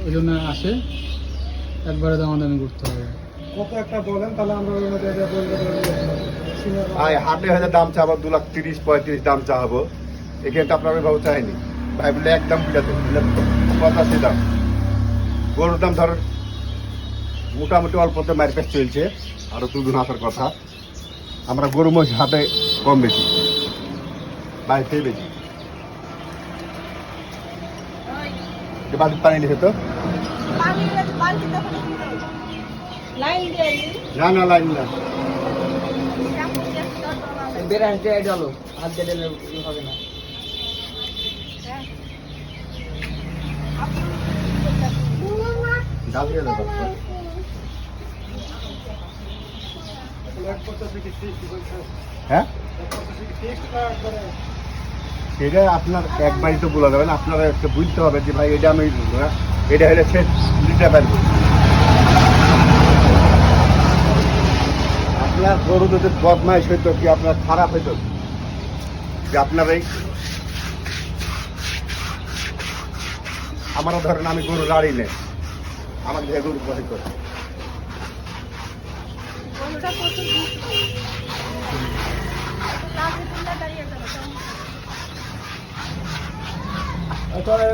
ওই জন্য আসে একবারে দামাদামি করতে হবে। কত একটা বলেন তাহলে আমরা ওই মধ্যে এটা বলতে পারবো। ভাই হাটে হয়তো দাম চাবো 2,30,35 দাম চাবো, এখানে তো আপনার ওইভাবে চাইনি ভাই, বলে একদম পিটাতে 85 দাম। গরুর দাম ধরেন মোটামুটি অল্পতে মার্কেট চলছে, আরো 2 দিন আসার কথা। আমরা গরু মহিষ হাটে কম বেশি, ভাই খেয়ে বেশি। বাড়ির পানি নিয়ে তো না না লাইন না হবে না। ডাল দিয়ে দেবো। হ্যাঁ সেটা আপনার একবারই তো বলা যাবে না, আপনারা একটা বুঝতে হবে যে ভাই এটা আমি এটা হলে সে দিতে পারবো। আপনার গরু যদি বদমাইশ হইতো কি আপনার খারাপ হইতো যে আপনার এই আমারও ধরেন আমি গরু গাড়ি নেই, আমার দেখে গরু বসে করে তোরা